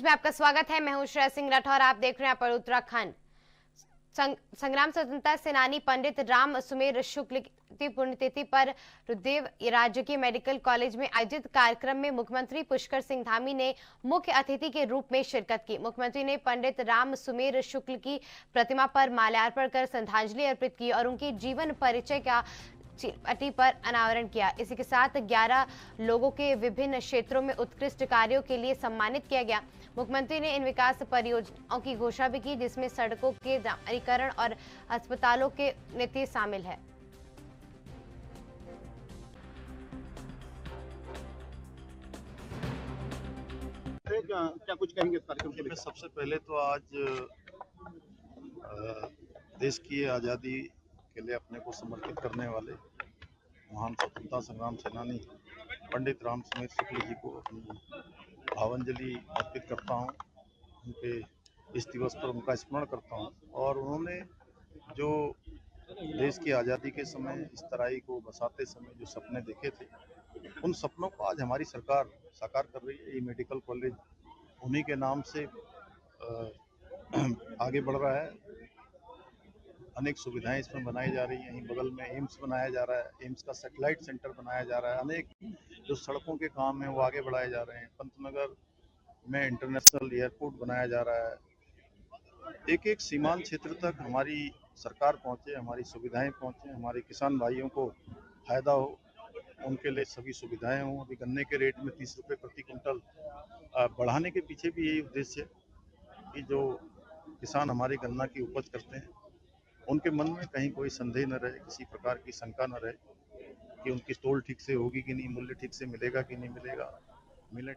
News में आपका स्वागत है। मैं हूं श्रेया सिंह राठौर। आप देख रहे हैं पर उत्तराखंड। संग्राम स्वतंत्रता सेनानी पंडित राम सुमेर शुक्ल की पुण्यतिथि पर रुद्रदेव राजकीय मेडिकल कॉलेज में आयोजित कार्यक्रम में मुख्यमंत्री पुष्कर सिंह धामी ने मुख्य अतिथि के रूप में शिरकत की। मुख्यमंत्री ने पंडित राम सुमेर शुक्ल की प्रतिमा पर माल्यार्पण कर श्रद्धांजलि अर्पित की और उनके जीवन परिचय का पट्टी पर अनावरण किया। इसी के साथ 11 लोगों के विभिन्न क्षेत्रों में उत्कृष्ट कार्यों के लिए सम्मानित किया गया। मुख्यमंत्री ने इन विकास परियोजनाओं की घोषणा भी की, जिसमें सड़कों के डामरीकरण और अस्पतालों के नीति शामिल है। क्या कुछ कहेंगे इस कार्यक्रम के लिए? सबसे पहले तो आज देश की आज़ादी के लिए अपने को समर्पित करने वाले महान स्वतंत्रता संग्राम सेनानी पंडित राम सुमेर शुक्ल जी को अपनी भावांजलि अर्पित करता हूँ। उनके इस दिवस पर उनका स्मरण करता हूँ और उन्होंने जो देश की आज़ादी के समय इस तराई को बसाते समय जो सपने देखे थे, उन सपनों को आज हमारी सरकार साकार कर रही है। ये मेडिकल कॉलेज उन्हीं के नाम से आगे बढ़ रहा है। अनेक सुविधाएं इसमें बनाई जा रही हैं। यहीं बगल में एम्स बनाया जा रहा है, एम्स का सैटेलाइट सेंटर बनाया जा रहा है। अनेक जो सड़कों के काम हैं वो आगे बढ़ाए जा रहे हैं। पंतनगर में इंटरनेशनल एयरपोर्ट बनाया जा रहा है। एक एक सीमांत क्षेत्र तक हमारी सरकार पहुंचे, हमारी सुविधाएं पहुंचे, हमारे किसान भाइयों को फायदा हो, उनके लिए सभी सुविधाएं हों। अभी गन्ने के रेट में 30 रुपये प्रति क्विंटल बढ़ाने के पीछे भी यही उद्देश्य है कि जो किसान हमारी गन्ना की उपज करते हैं उनके मन में कहीं कोई संदेह न रहे, किसी प्रकार की शंका न रहे कि उनकी तोल ठीक से होगी कि नहीं, मूल्य ठीक से मिलेगा कि नहीं मिलेगा। मिले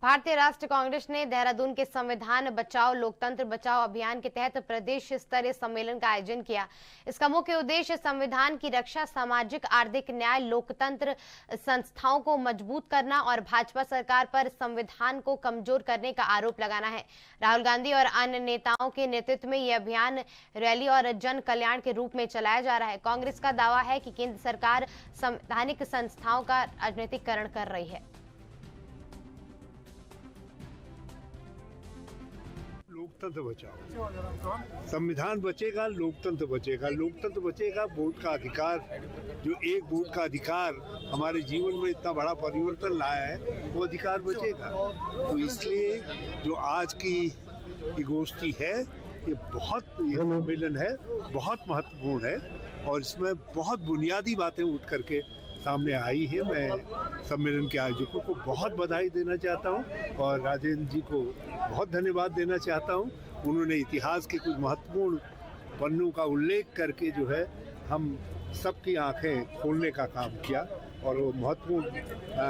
भारतीय राष्ट्रीय कांग्रेस ने देहरादून के संविधान बचाओ लोकतंत्र बचाओ अभियान के तहत प्रदेश स्तरीय सम्मेलन का आयोजन किया। इसका मुख्य उद्देश्य संविधान की रक्षा, सामाजिक आर्थिक न्याय, लोकतंत्र संस्थाओं को मजबूत करना और भाजपा सरकार पर संविधान को कमजोर करने का आरोप लगाना है। राहुल गांधी और अन्य नेताओं के नेतृत्व में यह अभियान रैली और जन कल्याण के रूप में चलाया जा रहा है। कांग्रेस का दावा है कि केंद्र सरकार संवैधानिक संस्थाओं का राजनीतिकरण कर रही है। लोकतंत्र बचाओ, संविधान बचेगा, लोकतंत्र बचेगा। लोकतंत्र बचेगा, वोट का अधिकार, जो एक वोट का अधिकार हमारे जीवन में इतना बड़ा परिवर्तन लाया है, वो अधिकार बचेगा। तो इसलिए जो आज की गोष्ठी है, ये सम्मेलन है, बहुत महत्वपूर्ण है और इसमें बहुत बुनियादी बातें उठ करके सामने आई है। मैं सम्मेलन के आयोजकों को बहुत बधाई देना चाहता हूं और राजेंद्र जी को बहुत धन्यवाद देना चाहता हूं। उन्होंने इतिहास के कुछ महत्वपूर्ण पन्नों का उल्लेख करके जो है हम सबकी आंखें खोलने का काम किया और वो महत्वपूर्ण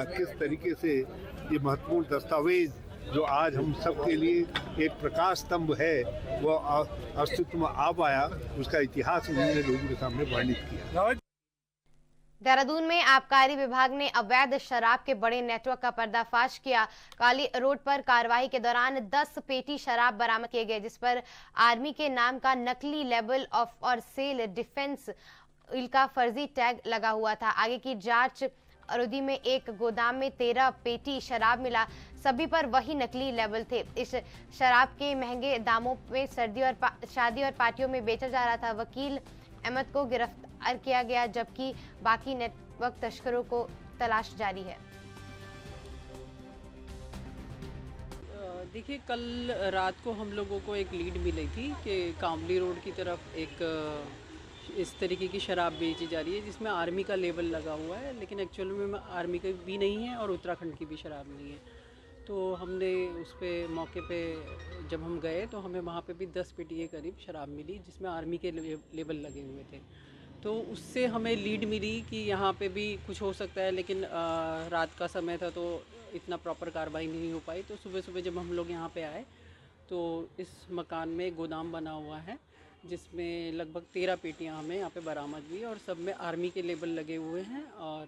किस तरीके से ये महत्वपूर्ण दस्तावेज जो आज हम सबके लिए एक प्रकाश स्तंभ है वो अस्तित्व में आ पाया, उसका इतिहास उन्होंने लोगों के सामने वर्णित किया। देहरादून में आबकारी विभाग ने अवैध शराब के बड़े नेटवर्क का पर्दाफाश किया। काली रोड पर कार्रवाई के दौरान 10 पेटी शराब बरामद किए गए, जिस पर आर्मी के नाम का नकली लेबल ऑफ और सेल डिफेंस का फर्जी टैग लगा हुआ था। आगे की जांच अरुदी में एक गोदाम में 13 पेटी शराब मिला। सभी पर वही नकली लेबल थे। इस शराब के महंगे दामों में शादी और पार्टियों में बेचा जा रहा था। वकील अहमद को गिरफ्तार किया गया, जबकि बाकी नेटवर्क तस्करों को तलाश जारी है। देखिए, कल रात को हम लोगों को एक लीड मिली थी कि कामली रोड की तरफ एक इस तरीके की शराब बेची जा रही है जिसमें आर्मी का लेबल लगा हुआ है, लेकिन एक्चुअल में आर्मी का भी नहीं है और उत्तराखंड की भी शराब नहीं है। तो हमने उस पर मौके पे जब हम गए तो हमें वहाँ पे भी 10 पेटी के करीब शराब मिली जिसमें आर्मी के लेबल लगे हुए थे। तो उससे हमें लीड मिली कि यहाँ पे भी कुछ हो सकता है, लेकिन रात का समय था तो इतना प्रॉपर कार्रवाई नहीं हो पाई। तो सुबह सुबह जब हम लोग यहाँ पे आए तो इस मकान में गोदाम बना हुआ है जिसमें लगभग 13 पेटियाँ हमें यहाँ पे बरामद हुई और सब में आर्मी के लेबल लगे हुए हैं और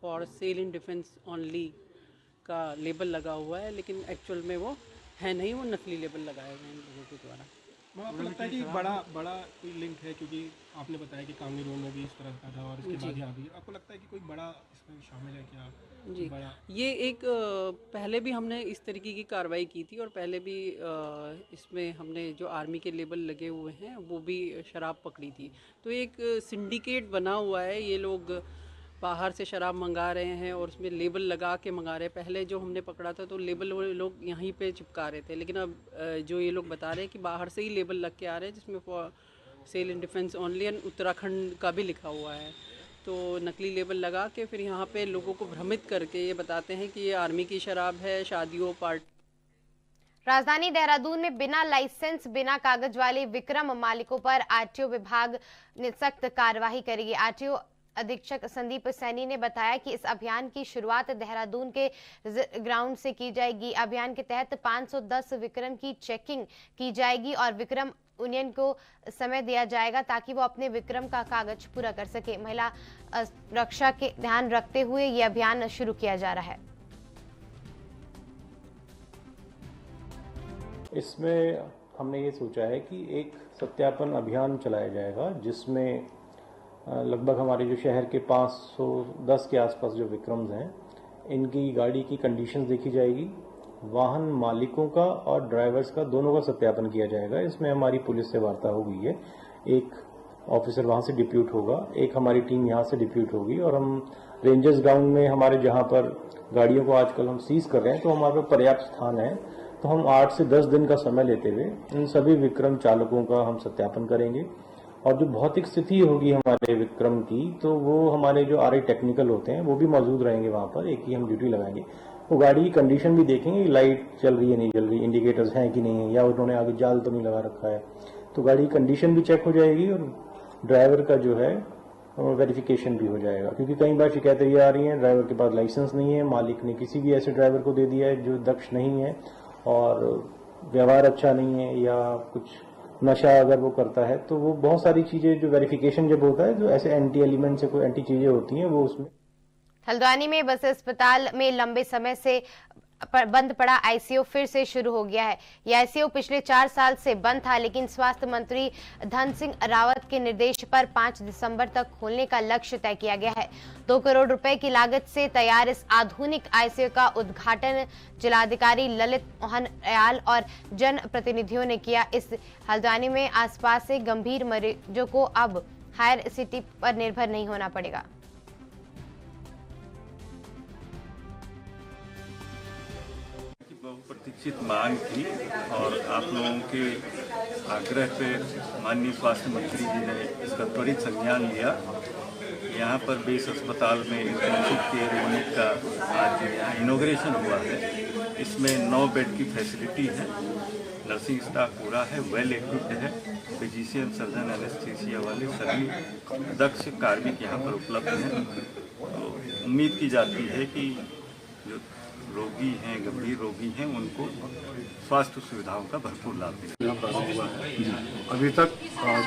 for sale in defence only का लेबल लगा हुआ है, लेकिन एक्चुअल में वो है नहीं, वो नकली लेबल लगाए गए हैं लोगों के द्वारा। आपको लगता है कि बड़ा कोई लिंक है, क्योंकि आपने बताया कि कामनी रोड में भी इस तरह का था और इसके बाद यहाँ भी, आपको लगता है कि कोई बड़ा इसमें शामिल है क्या? जी, बड़ा ये एक पहले भी हमने इस तरीके की कार्रवाई की थी और पहले भी इसमें हमने जो आर्मी के लेबल लगे हुए हैं वो भी शराब पकड़ी थी। तो एक सिंडिकेट बना हुआ है, ये लोग बाहर से शराब मंगा रहे हैं और उसमें लेबल लगा के मंगा रहे हैं। पहले जो हमने पकड़ा था तो लेबल वो लोग यहीं पे चिपका रहे थे, लेकिन अब जो ये लोग बता रहे हैं कि बाहर से ही लेबल लग के आ रहे हैं जिसमें for sale in defence only and Uttarakhand का भी लिखा हुआ है। तो नकली लेबल लगा के फिर यहाँ पे लोगों को भ्रमित करके ये बताते हैं कि ये आर्मी की शराब है, शादियों राजधानी देहरादून में बिना लाइसेंस बिना कागज वाले विक्रम मालिकों पर आरटीओ विभाग ने सख्त कार्यवाही करेगी। आरटीओ अधीक्षक संदीप सैनी ने बताया कि इस अभियान की शुरुआत देहरादून के ग्राउंड से की जाएगी। अभियान के तहत 510 विक्रम की चेकिंग की जाएगी और विक्रम यूनियन को समय दिया जाएगा ताकि वो अपने विक्रम का कागज पूरा कर सके। महिला रक्षा के ध्यान रखते हुए ये अभियान शुरू किया जा रहा है। इसमें हमने ये सोचा है कि एक सत्यापन अभियान चलाया जाएगा जिसमें लगभग हमारे जो शहर के 510 के आसपास जो विक्रम्स हैं इनकी गाड़ी की कंडीशंस देखी जाएगी, वाहन मालिकों का और ड्राइवर्स का दोनों का सत्यापन किया जाएगा। इसमें हमारी पुलिस से वार्ता हो गई है, एक ऑफिसर वहाँ से डिप्यूट होगा, एक हमारी टीम यहाँ से डिप्यूट होगी और हम रेंजर्स ग्राउंड में हमारे जहाँ पर गाड़ियों को आजकल हम सीज कर रहे हैं तो हमारे पास पर्याप्त स्थान है, तो हम 8 से 10 दिन का समय लेते हुए इन सभी विक्रम चालकों का हम सत्यापन करेंगे और जो भौतिक स्थिति होगी हमारे विक्रम की तो वो हमारे जो आरआई टेक्निकल होते हैं वो भी मौजूद रहेंगे वहाँ पर, एक ही हम ड्यूटी लगाएंगे। वो गाड़ी की कंडीशन भी देखेंगे, लाइट चल रही है नहीं चल रही, इंडिकेटर्स हैं कि नहीं है, या उन्होंने आगे जाल तो नहीं लगा रखा है, तो गाड़ी की कंडीशन भी चेक हो जाएगी और ड्राइवर का जो है वेरिफिकेशन भी हो जाएगा। क्योंकि कई बार शिकायतें ये आ रही हैं ड्राइवर के पास लाइसेंस नहीं है, मालिक ने किसी भी ऐसे ड्राइवर को दे दिया है जो दक्ष नहीं है और व्यवहार अच्छा नहीं है या कुछ नशा अगर वो करता है, तो वो बहुत सारी चीजें जो वेरिफिकेशन जब होता है जो ऐसे एंटी एलिमेंट से कोई एंटी चीजें होती हैं वो उसमें। हल्द्वानी में बस अस्पताल में लंबे समय से बंद पड़ा आईसीयू फिर से शुरू हो गया है। यह आईसीयू पिछले 4 साल से बंद था, लेकिन स्वास्थ्य मंत्री धन सिंह रावत के निर्देश पर 5 दिसंबर तक खोलने का लक्ष्य तय किया गया है। 2 करोड़ रुपए की लागत से तैयार इस आधुनिक आईसीयू का उद्घाटन जिलाधिकारी ललित मोहन रयाल और जन प्रतिनिधियों ने किया। इस हल्द्वानी में आसपास से गंभीर मरीजों को अब हायर सिटी पर निर्भर नहीं होना पड़ेगा। प्रतीक्षित मांग थी और आप लोगों के आग्रह पे माननीय स्वास्थ्य मंत्री जी ने इसका त्वरित संज्ञान लिया। यहाँ पर बेस अस्पताल में इंटेंसिव केयर यूनिट का आज यहाँ इनॉग्रेशन हुआ है। इसमें 9 बेड की फैसिलिटी है, नर्सिंग स्टाफ पूरा है, वेल इक्विप्ड है, फिजिशियन, सर्जन, एनेस्थीसिया वाले सभी दक्ष कार्मिक यहाँ पर उपलब्ध हैं। तो उम्मीद की जाती है कि जो रोगी हैं, गंभीर रोगी हैं, उनको स्वास्थ्य सुविधाओं का भरपूर लाभ मिलेगा। अभी तक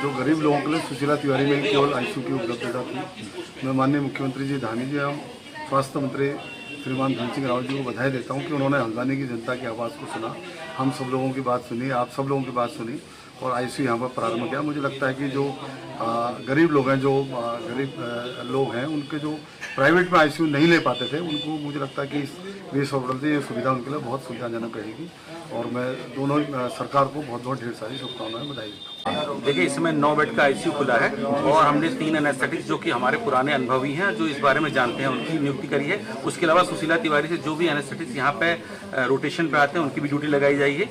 जो गरीब लोगों के लिए सुशीला तिवारी में केवल आईसीयू की उपलब्धता थी। मैं माननीय मुख्यमंत्री जी धामी जी एवं स्वास्थ्य मंत्री श्रीमान धन सिंह रावत जी को बधाई देता हूं कि उन्होंने हल्द्वानी की जनता की आवाज़ को सुना, हम सब लोगों की बात सुनी, आप सब लोगों की बात सुनी और आईसीयू यहाँ पर प्रारंभ किया। मुझे लगता है कि जो गरीब लोग हैं, जो गरीब लोग हैं, उनके जो प्राइवेट में आईसीयू नहीं ले पाते थे, उनको मुझे लगता है कि इस बेस हॉस्पिटल से ये सुविधा उनके लिए बहुत सुविधाजनक रहेगी और मैं दोनों सरकार को बहुत बहुत ढेर सारी शुभकामनाएं बधाई देता हूँ। देखिए, इसमें 9 बेड का आईसीयू खुला है और हमने 3 एनेस्थेटिक्स जो कि हमारे पुराने अनुभवी हैं, जो इस बारे में जानते हैं, उनकी नियुक्ति करी है। उसके अलावा सुशीला तिवारी से जो भी एनेस्थेटिक्स यहाँ पे रोटेशन पे आते हैं उनकी भी ड्यूटी लगाई जाएगी।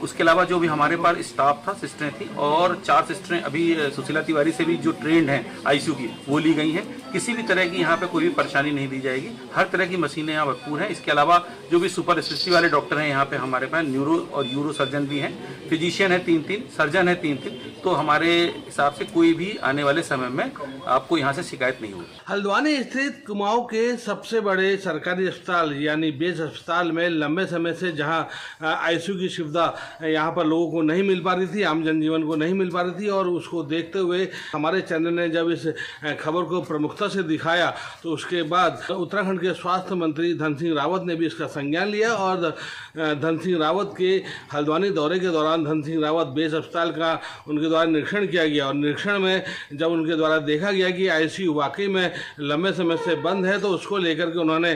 उसके अलावा जो भी हमारे पास स्टाफ था, सिस्टरें थी और 4 सिस्टरें अभी सुशीला तिवारी से भी जो ट्रेंड हैं आईसीयू की वो ली गई हैं। किसी भी तरह की यहाँ पे कोई भी परेशानी नहीं दी जाएगी, हर तरह की मशीनें यहाँ भरपूर हैं। इसके अलावा जो भी सुपर स्पेशलिटी वाले डॉक्टर हैं यहाँ पे हमारे पास न्यूरो और यूरो सर्जन भी हैं, फिजिशियन है 3-3, सर्जन है 3-3। तो हमारे हिसाब से कोई भी आने वाले समय में आपको यहाँ से शिकायत नहीं होगी। हल्द्वानी स्थित कुमाऊं के सबसे बड़े सरकारी अस्पताल यानी बेस अस्पताल में लंबे समय से जहां आईसीयू की सुविधा यहाँ पर लोगों को नहीं मिल पा रही थी, आम जनजीवन को नहीं मिल पा रही थी। और उसको देखते हुए हमारे चैनल ने जब इस खबर को प्रमुखता से दिखाया तो उसके बाद उत्तराखंड के स्वास्थ्य मंत्री धन सिंह रावत ने भी इसका संज्ञान लिया। और धन सिंह रावत के हल्द्वानी दौरे के दौरान धन सिंह रावत बेस अस्पताल का उनके द्वारा निरीक्षण किया गया। और निरीक्षण में जब उनके द्वारा देखा गया कि आईसीयू वाकई में लंबे समय से बंद है, तो उसको लेकर के उन्होंने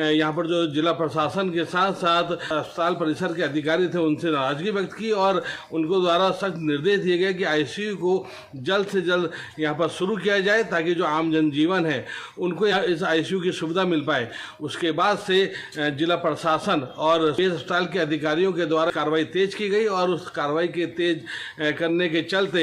यहाँ पर जो जिला प्रशासन के साथ साथ अस्पताल परिसर के अधिकारी थे उनसे नाराजगी व्यक्त की। और उनको द्वारा सख्त निर्देश दिए गए कि आईसीयू को जल्द से जल्द यहाँ पर शुरू किया जाए, ताकि जो आम जनजीवन है उनको इस आईसीयू की सुविधा मिल पाए। उसके बाद से जिला प्रशासन और बेस अस्पताल के अधिकारियों के द्वारा कार्रवाई तेज की गई। और उस कार्रवाई के तेज करने के चलते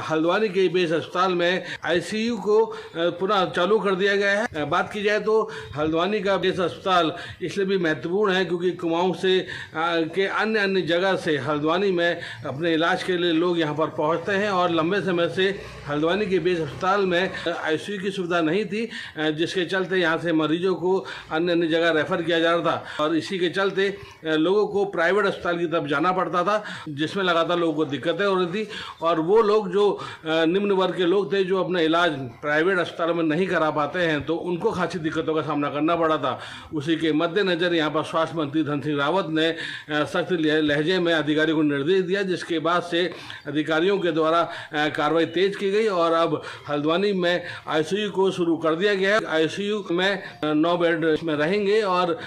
हल्द्वानी के बेस अस्पताल में आईसीयू को पुनः चालू कर दिया गया है। बात की जाए तो हल्द्वानी का बेस अस्पताल इसलिए भी महत्वपूर्ण है क्योंकि कुमाऊं से के अन्य जगह से हल्द्वानी में अपने इलाज के लिए लोग यहाँ पर पहुँचते हैं। और लंबे समय से हल्द्वानी के बेस अस्पताल में आईसीयू की सुविधा नहीं थी, जिसके चलते यहाँ से मरीजों को अन्य जगह रेफर किया जा रहा था। और इसी के चलते लोगों को प्राइवेट अस्पताल की तरफ जाना पड़ता था, जिसमें लगातार लोगों को दिक्कतें हो रही थी। और वो लोग जो निम्न वर्ग के लोग थे जो अपना इलाज प्राइवेट अस्पतालों में नहीं करा पाते हैं, तो उनको खासी दिक्कतों का सामना करना पड़ा था। उसी के मद्देनजर यहाँ पर स्वास्थ्य मंत्री धन सिंह रावत ने सख्त लहजे में अधिकारियों को निर्देश दिया, जिसके बाद से अधिकारियों के द्वारा कार्रवाई तेज की गई। और अब हल्द्वानी में आईसीयू को शुरू कर दिया गया है। आईसीयू में 9 बेड इसमें रहेंगे। और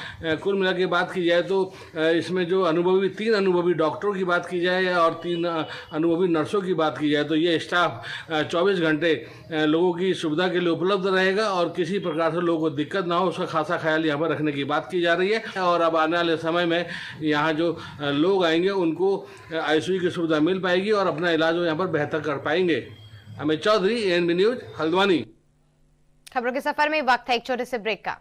कुल मिला के बात की जाए तो इसमें जो 3 अनुभवी डॉक्टरों की बात की जाए और 3 अनुभवी नर्सों की बात की जाए, तो ये स्टाफ 24 घंटे लोगों की सुविधा के लिए उपलब्ध रहेगा। और किसी प्रकार से लोगों को दिक्कत ना हो, उसका खासा ख्याल यहाँ पर रखने की बात की जा रही है। और अब आने वाले समय में यहाँ जो लोग आएंगे उनको आईसीयू की सुविधा मिल पाएगी और अपना इलाज वो यहाँ पर बेहतर कर पाएंगे। Amit Chaudhary, ANB news, Haldwani. खबरों के सफर में वक्त है एक छोटे से ब्रेक का।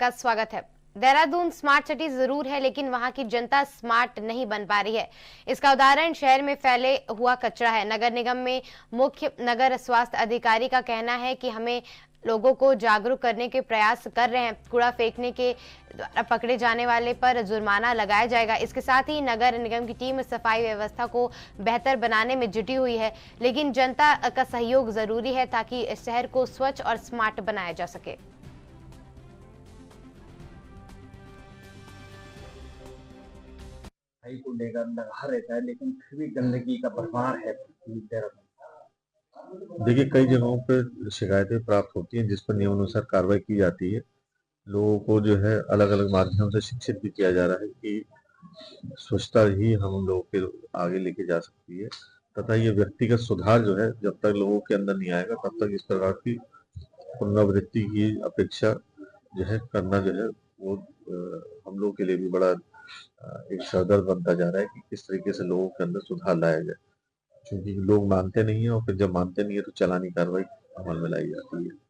का स्वागत है। देहरादून स्मार्ट सिटी जरूर है, लेकिन वहां की जनता स्मार्ट नहीं बन पा रही है। इसका उदाहरण शहर में फैले हुआ कचरा है। नगर निगम में मुख्य नगर स्वास्थ्य अधिकारी का कहना है कि हमें लोगों को जागरूक करने के प्रयास कर रहे हैं। कूड़ा फेंकने के द्वारा पकड़े जाने वाले पर जुर्माना लगाया जाएगा। इसके साथ ही नगर निगम की टीम सफाई व्यवस्था को बेहतर बनाने में जुटी हुई है, लेकिन जनता का सहयोग जरूरी है ताकि शहर को स्वच्छ और स्मार्ट बनाया जा सके। सफाई को लेकर लगा रहता है, लेकिन फिर भी गंदगी का भरमार है। देखिए, कई जगहों पर शिकायतें प्राप्त होती हैं जिस पर नियमानुसार कार्रवाई की जाती है। लोगों को जो है अलग अलग माध्यम से शिक्षित भी किया जा रहा है कि स्वच्छता ही हम लोगों के आगे लेके जा सकती है, तथा ये व्यक्तिगत सुधार जो है जब तक लोगों के अंदर नहीं आएगा तब तक इस प्रकार की पुनरावृत्ति की अपेक्षा जो है करना जो है वो हम लोगों के लिए भी बड़ा एक सरदर्द बनता जा रहा है कि किस तरीके से लोगों के अंदर सुधार लाया जाए, क्योंकि लोग मानते नहीं है और फिर जब मानते नहीं है तो चालानी कार्रवाई अमल में लाई जाती है।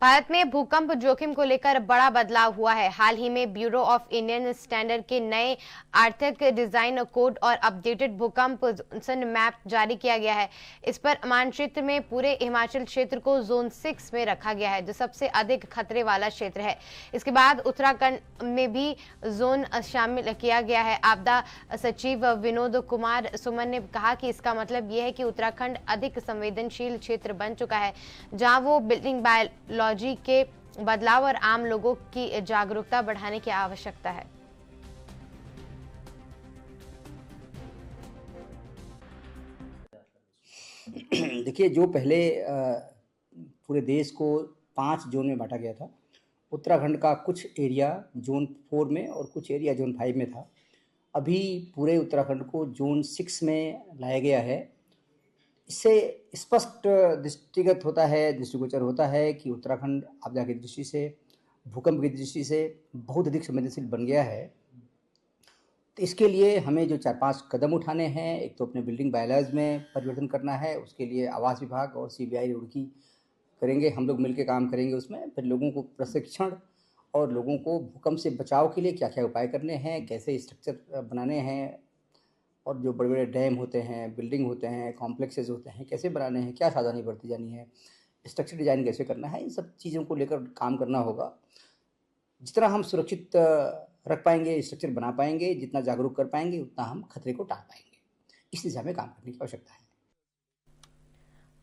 भारत में भूकंप जोखिम को लेकर बड़ा बदलाव हुआ है। हाल ही में ब्यूरो ऑफ इंडियन स्टैंडर्ड के नए आर्थिक डिजाइन कोड और अपडेटेड भूकंप जोन मैप जारी किया गया है। इस पर मानचित्र में पूरे हिमाचल क्षेत्र को जोन 6 में रखा गया है, जो सबसे अधिक खतरे वाला क्षेत्र है। इसके बाद उत्तराखंड में भी जोन शामिल किया गया है। आपदा सचिव विनोद कुमार सुमन ने कहा कि इसका मतलब यह है कि उत्तराखंड अधिक संवेदनशील क्षेत्र बन चुका है, जहां वो बिल्डिंग बायोलॉजी के बदलाव और आम लोगों की जागरूकता बढ़ाने की आवश्यकता है। देखिए, जो पहले पूरे देश को 5 जोन में बांटा गया था, उत्तराखंड का कुछ एरिया जोन 4 में और कुछ एरिया जोन 5 में था। अभी पूरे उत्तराखंड को जोन 6 में लाया गया है। इससे स्पष्ट दृष्टिगोचर होता है कि उत्तराखंड आपदा की दृष्टि से, भूकंप की दृष्टि से बहुत अधिक संवेदनशील बन गया है। तो इसके लिए हमें जो 4-5 कदम उठाने हैं, एक तो अपने बिल्डिंग बायलॉज में परिवर्तन करना है, उसके लिए आवास विभाग और CBI रुड़की करेंगे, हम लोग मिलकर काम करेंगे उसमें। फिर लोगों को प्रशिक्षण और लोगों को भूकंप से बचाव के लिए क्या क्या उपाय करने हैं, कैसे स्ट्रक्चर बनाने हैं, और जो बड़े बड़े डैम होते हैं, बिल्डिंग होते हैं, कॉम्प्लेक्सेस होते हैं, कैसे बनाने हैं, क्या सावधानी बरती जानी है, स्ट्रक्चर डिज़ाइन कैसे करना है, इन सब चीज़ों को लेकर काम करना होगा। जितना हम सुरक्षित रख पाएंगे, स्ट्रक्चर बना पाएंगे, जितना जागरूक कर पाएंगे, उतना हम खतरे को टाल पाएंगे। इस दिशा में काम करने की आवश्यकता है।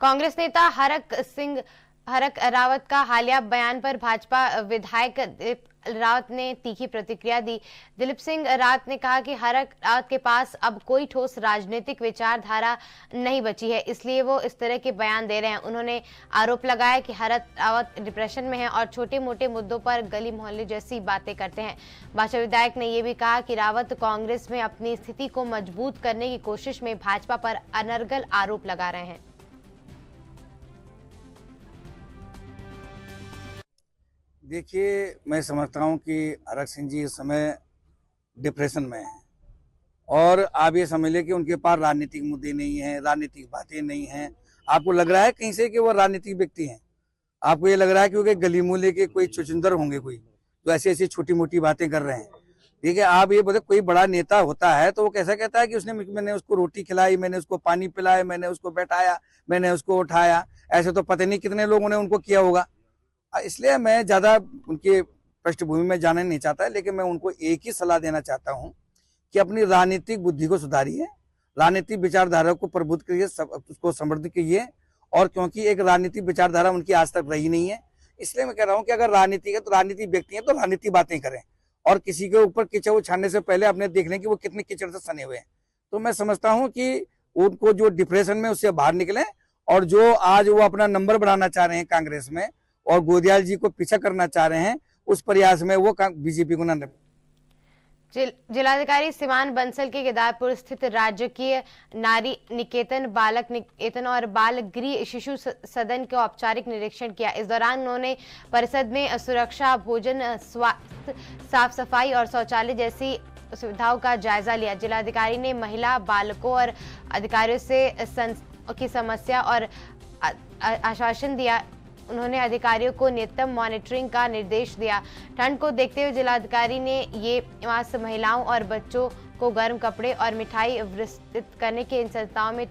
कांग्रेस नेता हरक रावत का हालिया बयान पर भाजपा विधायक दिलीप रावत ने तीखी प्रतिक्रिया दी। दिलीप सिंह रावत ने कहा कि हरक रावत के पास अब कोई ठोस राजनीतिक विचारधारा नहीं बची है, इसलिए वो इस तरह के बयान दे रहे हैं। उन्होंने आरोप लगाया कि हरक रावत डिप्रेशन में है और छोटे मोटे मुद्दों पर गली मोहल्ले जैसी बातें करते हैं। भाजपा विधायक ने यह भी कहा कि रावत कांग्रेस में अपनी स्थिति को मजबूत करने की कोशिश में भाजपा पर अनर्गल आरोप लगा रहे हैं। देखिए, मैं समझता हूँ कि हरक सिंह जी इस समय डिप्रेशन में हैं और आप ये समझ लें कि उनके पास राजनीतिक मुद्दे नहीं हैं, राजनीतिक बातें नहीं हैं। आपको लग रहा है कहीं से कि वो राजनीतिक व्यक्ति हैं? आपको ये लग रहा है कि वो गली मूले के कोई चुचुंदर होंगे, कोई तो ऐसी ऐसी छोटी मोटी बातें कर रहे हैं? ठीक है, आप ये बोले कोई बड़ा नेता होता है तो वो कैसा कहता है कि मैंने उसको रोटी खिलाई, मैंने उसको पानी पिलाया, मैंने उसको बैठाया, मैंने उसको उठाया। ऐसे तो पता नहीं कितने लोगों ने उनको किया होगा। इसलिए मैं ज़्यादा उनके पृष्ठभूमि में जाना नहीं चाहता, लेकिन मैं उनको एक ही सलाह देना चाहता हूं कि अपनी राजनीतिक बुद्धि को सुधारिए, राजनीतिक विचारधारा को प्रबुद्ध करिए, उसको समृद्ध कीजिए। और क्योंकि एक राजनीतिक विचारधारा उनकी आज तक रही नहीं है, इसलिए मैं कह रहा हूं कि अगर राजनीति है तो राजनीतिक व्यक्ति है तो राजनीतिक बातें करें और किसी के ऊपर कीचड़ उछालने से पहले अपने देख लें कि वो कितने कीचड़ से सने हुए हैं। तो मैं समझता हूँ कि उनको जो डिप्रेशन में उससे बाहर निकले और जो आज वो अपना नंबर बढ़ाना चाह रहे हैं कांग्रेस में और गोदियाल जी को पीछा करना चाह रहे हैं, उस प्रयास में वो बीजेपी को न। जिलाधिकारी सीमान बंसल के केदारपुर स्थित राजकीय नारी निकेतन, बालक निकेतन और बाल गृह शिशु सदन का औपचारिक निरीक्षण किया। इस दौरान उन्होंने परिषद में सुरक्षा, भोजन, स्वास्थ्य, साफ सफाई और शौचालय जैसी सुविधाओं का जायजा लिया। जिलाधिकारी ने महिला, बालकों और अधिकारियों से की समस्या और आश्वासन दिया। उन्होंने अधिकारियों को नियतम मॉनिटरिंग का निर्देश दिया। ठंड को देखते हुए जिलाधिकारी ने ये मास महिलाओं और बच्चों को गर्म कपड़े और मिठाई वितरित करने के इन संस्थाओं में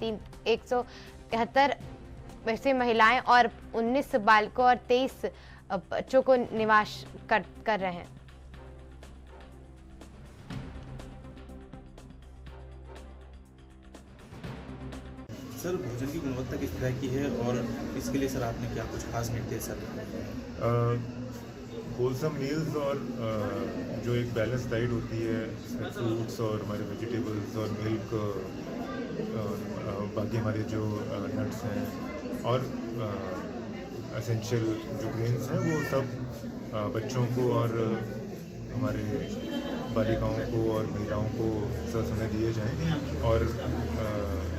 173 वैसे महिलाएं और 19 बालकों और 23 बच्चों को निवास कर रहे हैं। सर, भोजन की गुणवत्ता किस तरह की है और इसके लिए सर आपने क्या कुछ खास निर्देश दिए? होलसम मील्स और जो एक बैलेंस डाइट होती है, इसमें फ्रूट्स और हमारे वेजिटेबल्स और मिल्क, बाकी हमारे जो नट्स हैं और एसेंशियल जो ग्रेन्स हैं, वो सब बच्चों को और हमारे बालिकाओं को और महिलाओं को समय दिए जाएं और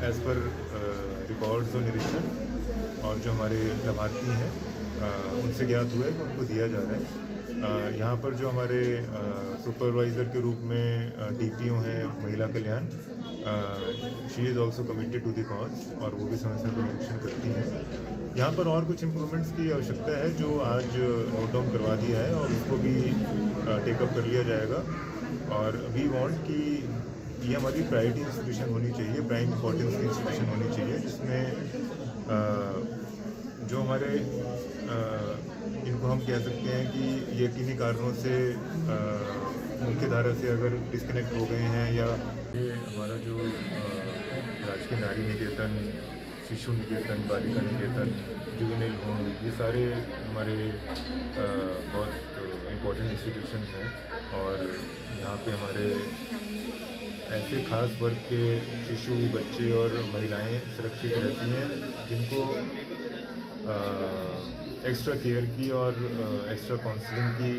एज़ पर रिकॉर्ड्स और निरीक्षण और जो हमारे लाभार्थी हैं उनसे ज्ञात हुआ है कि उनको दिया जा रहा है। यहाँ पर जो हमारे सुपरवाइज़र के रूप में DPO हैं महिला कल्याण, she is also committed to the cause और वो भी समय समय पर निरीक्षण करती हैं। यहाँ पर और कुछ इम्प्रूवमेंट्स की आवश्यकता है जो आज नोट डाउन करवा दिया है और उसको भी टेकअप कर लिया जाएगा। और वी वांट कि ये हमारी प्रायोरिटी इंस्टीट्यूशन होनी चाहिए, प्राइम इंपॉर्टेंस की इंस्टीट्यूशन होनी चाहिए, जिसमें जो हमारे इनको हम कह सकते हैं कि यकीनी कारणों से मुख्य धारा से अगर डिस्कनेक्ट हो गए हैं या ये हमारा जो राजकीय नारी निकेतन, शिशु निकेतन, बालिका निकेतन, जुवेनाइल होम, ये सारे हमारे बहुत इम्पोर्टेंट इंस्टीट्यूशन हैं और यहाँ पे हमारे ऐसे खास वर्ग के शिशु, बच्चे और महिलाएं सुरक्षित रहती हैं जिनको एक्स्ट्रा केयर की और एक्स्ट्रा काउंसलिंग की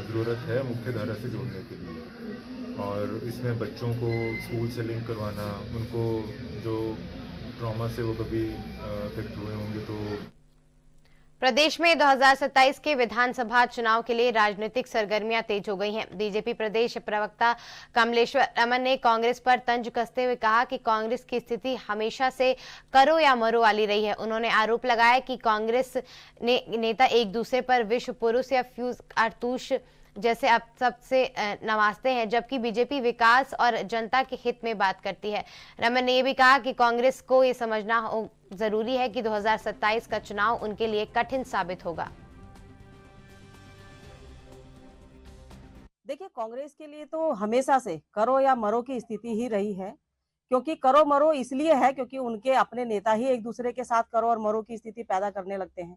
ज़रूरत है मुख्य धारा से जोड़ने के लिए। और इसमें बच्चों को स्कूल से लिंक करवाना, उनको जो ट्रॉमा से वो कभी अफेक्ट हुए होंगे तो। प्रदेश में 2027 के विधानसभा चुनाव के लिए राजनीतिक सरगर्मियां तेज हो गई हैं। बीजेपी प्रदेश प्रवक्ता कमलेश्वर रमन ने कांग्रेस पर तंज कसते हुए कहा कि कांग्रेस की स्थिति हमेशा से करो या मरो वाली रही है। उन्होंने आरोप लगाया कि कांग्रेस नेता एक दूसरे पर विश्व पुरुष या फ्यूज कारतूस जैसे अब सबसे नवाजते हैं, जबकि बीजेपी विकास और जनता के हित में बात करती है। रमन ने यह भी कहा कि कांग्रेस को ये समझना जरूरी है कि 2027 का चुनाव उनके लिए कठिन साबित होगा। देखिए, कांग्रेस के लिए तो हमेशा से करो या मरो की स्थिति ही रही है, क्योंकि करो मरो इसलिए है क्योंकि उनके अपने नेता ही एक दूसरे के साथ करो और मरो की स्थिति पैदा करने लगते हैं,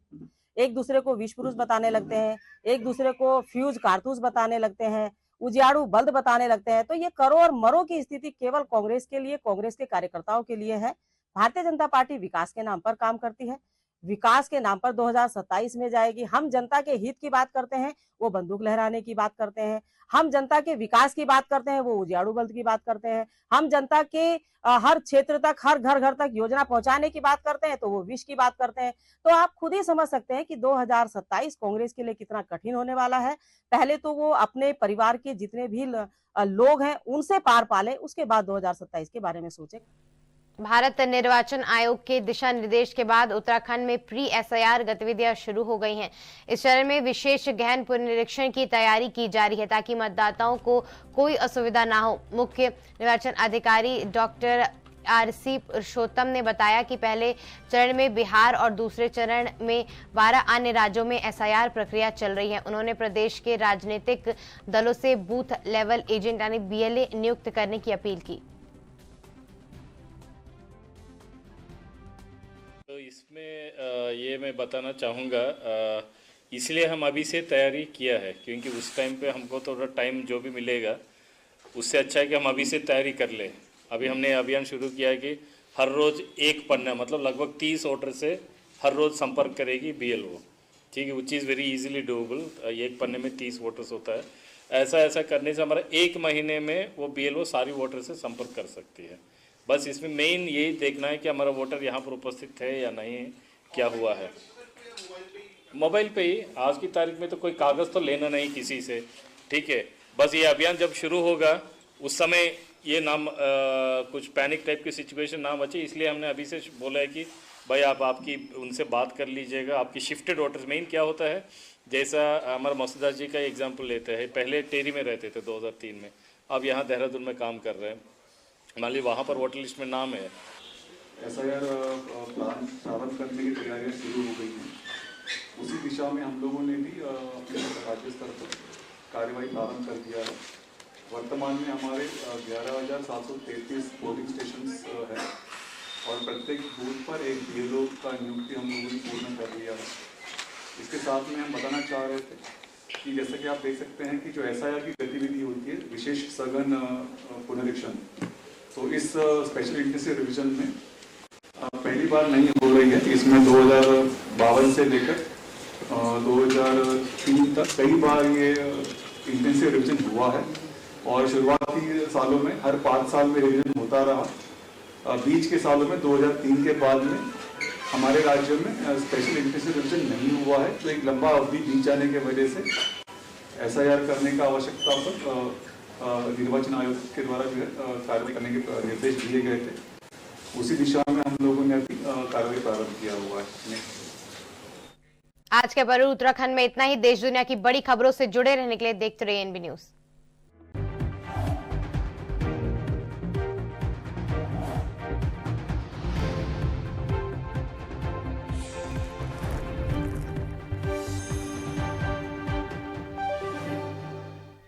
एक दूसरे को विष पुरुष बताने लगते हैं, एक दूसरे को फ्यूज कारतूस बताने लगते हैं, उजियाड़ू बल्द बताने लगते हैं। तो ये करो और मरो की स्थिति केवल कांग्रेस के लिए, कांग्रेस के कार्यकर्ताओं के लिए है। भारतीय जनता पार्टी विकास के नाम पर काम करती है, विकास के नाम पर 2027 में जाएगी। हम जनता के हित की बात करते हैं, वो बंदूक लहराने की बात करते हैं। हम जनता के विकास की बात करते हैं, वो उजियाड़ू बल्द की बात करते हैं। हम जनता के हर क्षेत्र तक, हर घर घर तक योजना पहुंचाने की बात करते हैं, तो वो विष की बात करते हैं। तो आप खुद ही समझ सकते हैं कि 2027 कांग्रेस के लिए कितना कठिन होने वाला है। पहले तो वो अपने परिवार के जितने भी लोग हैं उनसे पार पाले, उसके बाद 2027 के बारे में सोचे। भारत निर्वाचन आयोग के दिशा निर्देश के बाद उत्तराखंड में प्री एसआईआर गतिविधियां शुरू हो गई हैं। इस चरण में विशेष गहन पुनरीक्षण की तैयारी की जा रही है ताकि मतदाताओं को कोई असुविधा ना हो। मुख्य निर्वाचन अधिकारी डॉक्टर आरसी पुरुषोत्तम ने बताया कि पहले चरण में बिहार और दूसरे चरण में 12 अन्य राज्यों में एसआईआर प्रक्रिया चल रही है। उन्होंने प्रदेश के राजनीतिक दलों से बूथ लेवल एजेंट यानी बीएलए नियुक्त करने की अपील की। तो इसमें ये मैं बताना चाहूँगा, इसलिए हम अभी से तैयारी किया है क्योंकि उस टाइम पे हमको थोड़ा टाइम जो भी मिलेगा उससे अच्छा है कि हम अभी से तैयारी कर लें। अभी हमने अभियान शुरू किया है कि हर रोज़ एक पन्ना मतलब लगभग 30 वोटर से हर रोज़ संपर्क करेगी बीएलओ, ठीक है, which is very easily doable. एक पन्ने में 30 वोटर्स होता है। ऐसा करने से हमारा 1 महीने में वो बीएलओ सारी वोटर से संपर्क कर सकती है। बस इसमें मेन यही देखना है कि हमारा वोटर यहाँ पर उपस्थित है या नहीं, क्या हुआ है। मोबाइल पे ही आज की तारीख में तो कोई कागज़ तो लेना नहीं किसी से, ठीक है। बस ये अभियान जब शुरू होगा उस समय ये नाम कुछ पैनिक टाइप की सिचुएशन ना बचे, इसलिए हमने अभी से बोला है कि भाई आप आपकी उनसे बात कर लीजिएगा। आपकी शिफ्टेड वोटर्स मेन क्या होता है, जैसा हमारा मसूदा जी का एग्जाम्पल लेते हैं, पहले टेरी में रहते थे 2003 में, अब यहाँ देहरादून में काम कर रहे हैं, मान लीजिए वहाँ पर वोटर लिस्ट में नाम है। एसआईआर प्लान प्रारंभ करने की तैयारियाँ शुरू हो गई हैं। उसी दिशा में हम लोगों ने भी अपने राज्य स्तर पर कार्यवाही प्रारंभ कर दिया है। वर्तमान में हमारे 11,733 पोलिंग स्टेशंस हैं और प्रत्येक बूथ पर एक बीएलओ का नियुक्ति हम लोगों ने पूर्ण कर लिया है। इसके साथ में हम बताना चाह रहे थे कि जैसा कि आप देख सकते हैं कि जो एसआईआर की गतिविधि होती है, विशेष सघन पुनरीक्षण, तो इस स्पेशल इंटेंसिव रिवीजन में पहली बार नहीं हो रही है। इसमें 2052 से लेकर 2003 तक कई बार ये इंटेंसिव रिवीजन हुआ है और शुरुआती सालों में हर 5 साल में रिवीजन होता रहा। बीच के सालों में 2003 के बाद में हमारे राज्य में स्पेशल इंटेंसिव रिवीजन नहीं हुआ है, तो एक लंबा अवधि बीत जाने की वजह से एसआईआर करने का आवश्यकता पर निर्वाचन आयोग के द्वारा जो है कार्रवाई करने के निर्देश दिए गए थे। उसी दिशा में हम लोगों ने अभी कार्रवाई प्रारंभ किया हुआ है। आज के पर उत्तराखंड में इतना ही। देश दुनिया की बड़ी खबरों से जुड़े रहने के लिए देखते रहिए एनबी न्यूज।